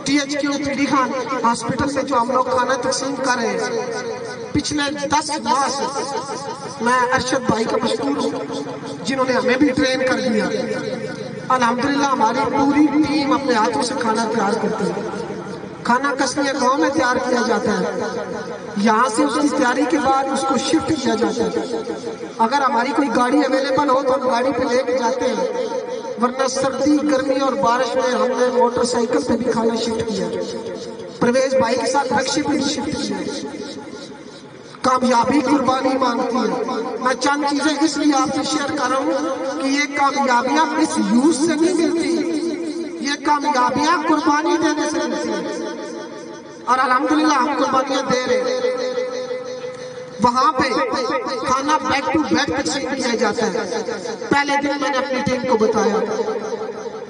THQ P D Khan hospital میں جو ہم لوگ کھانا تقسیم کر رہے ہیں، پچھلے 10 ماہ سے میں ارشد بھائی کا مشکور ہوں جنہوں نے ہمیں بھی ٹرین کر دیا۔ الحمدللہ ہماری پوری ٹیم اپنے ہاتھوں سے کھانا تیار کرتی ہے۔ کھانا کسنیہ گاؤں میں تیار کیا جاتا ہے، یہاں سے اس کی تیاری کے بعد اس کو شفٹ کیا جاتا ہے۔ اگر ہماری کوئی گاڑی اویلیبل ہو تو ہم گاڑی پہ لے کے جاتے ہیں، ورنہ سردی گرمی اور بارش میں ہم نے موٹر سائیکل پہ بھی کھانا شفٹ کیا، پرویز بھائی کے ساتھ رکشے پہ بھی شفٹ کیا۔ کامیابی قربانی مانگتی ہے۔ میں چند چیزیں اس لیے آپ سے شیئر کر رہا ہوں کہ یہ کامیابیاں اس یوز سے نہیں ملتی، یہ کامیابیاں قربانی دینے سے ملتی ہیں، اور الحمدللہ ہم قربانیاں دے رہے ہیں۔ وہاں پہ کھانا بیک ٹو بیک تقسیم کیا جاتا ہے۔ پہلے دن میں نے اپنی ٹیم کو بتایا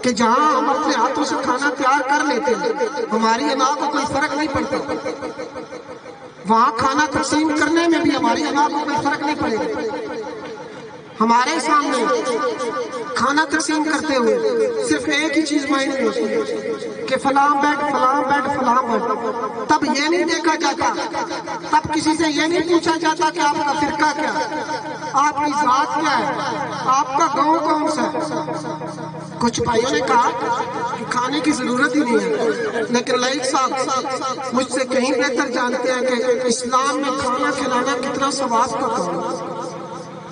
کہ جہاں ہم اپنے ہاتھوں سے کھانا تیار کر لیتے ہیں، ہماری انا کو کوئی فرق نہیں پڑتا، وہاں کھانا تقسیم کرنے میں بھی ہماری انا کو کوئی فرق نہیں پڑے گا۔ ہمارے سامنے کھانا تقسیم کرتے ہوئے صرف ایک ہی چیز مائنڈ میں ہوتی ہے کہ فلاں بیڈ فلاں بیڈ فلاں بیڈ۔ تب یہ نہیں دیکھا جاتا، تب کسی سے یہ نہیں پوچھا جاتا کہ آپ کا فرقہ کیا ہے، آپ کی ذات کیا ہے، آپ کا گاؤں کون سا ہے۔ کچھ بھائیوں نے کہا کہ کھانے کی ضرورت ہی نہیں ہے، لیکن لائق صاحب مجھ سے کہیں بہتر جانتے ہیں کہ اسلام میں کھانا کھلانا کتنا ثواب کا کام ہے۔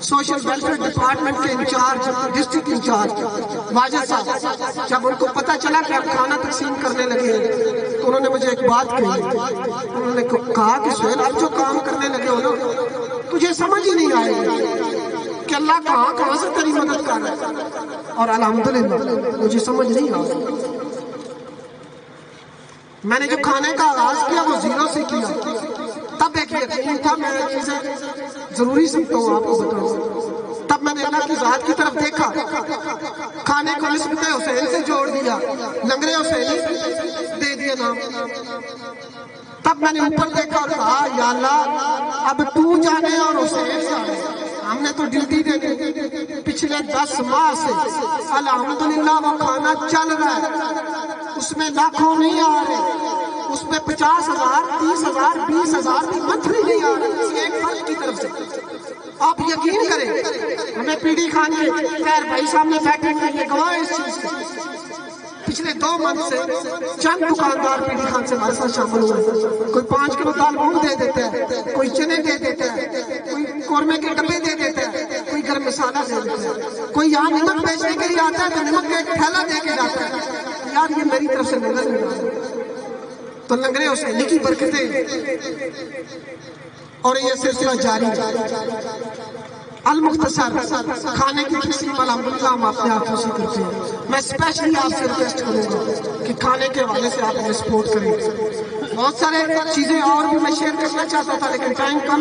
سوشل ویلفیئر ڈپارٹمنٹ کے انچارج، ڈسٹرکٹ انچارج واجد صاحب، جب ان کو پتا چلا کہ ہم کھانا تقسیم کرنے لگے ہیں تو انہوں نے مجھے ایک بات کہی، انہوں نے کہا کہ سہیل آپ جو کام کرنے لگے ہو نا، تجھے سمجھ ہی نہیں آئے گی کہ اللہ کہاں سے تیری مدد کر رہا ہے، اور الحمدللہ مجھے سمجھ نہیں آیا۔ میں نے جو کھانے کا آغاز کیا وہ زیرو سے کیا، تب ایک یقین تھا، میں چیزیں ضروری سمجھتا ہوں آپ کو بتاؤں۔ تب میں نے اللہ کی ذات کی طرف دیکھا، کھانے کو نسبت حسین سے جوڑ دیا، لنگرے حسینی دے دیا نام۔ تب میں نے اوپر دیکھا اور کہا یا اللہ اب تو جانے اور حسین جانے، ہم نے تو ڈیوٹی دے دی۔ پچھلے 10 ماہ سے الحمدللہ وہ کھانا چل رہا ہے، اس میں لاکھوں نہیں آ رہے، اس میں 50,000 30,000 20,000 بھی منتھلی نہیں آ رہے، کسی ایک فرد کی طرف سے۔ آپ یقین کریں، ہمیں پی ڈی خان کے خیر بھائی سامنے بیٹھے ہیں، یہ گواہ اس چیز کے، پچھلے 2 منتھ سے چند دکاندار پی ڈی خان سے ہمارے ساتھ شامل ہوئے، کوئی 5 کلو دال مونگ دے دیتا ہے، کوئی چنے دے دیتا ہے، کوئی قورمے کے ڈبے دے دیتا ہے، کوئی گرم مسالہ دے دیتا ہے، کوئی یہاں نمک بیچنے کے لیے آتا ہے تو نمک کا ایک تھیلا دے کے جاتا ہے، یار یہ میری طرف سے نظر نہیں آتا۔ تو لنگرے حسینی کی برکتیں اور یہ سلسلہ جاری ہے۔ المختصر کھانے کی تقسیم الحمدللہ ہم اپنے ہاتھوں سے کرتے ہیں۔ میں اسپیشلی آپ سے ریکویسٹ کروں گا کہ کھانے کے حوالے سے آپ ہمیں سپورٹ کریں۔ بہت سارے چیزیں اور بھی میں شیئر کرنا چاہتا تھا لیکن ٹائم کم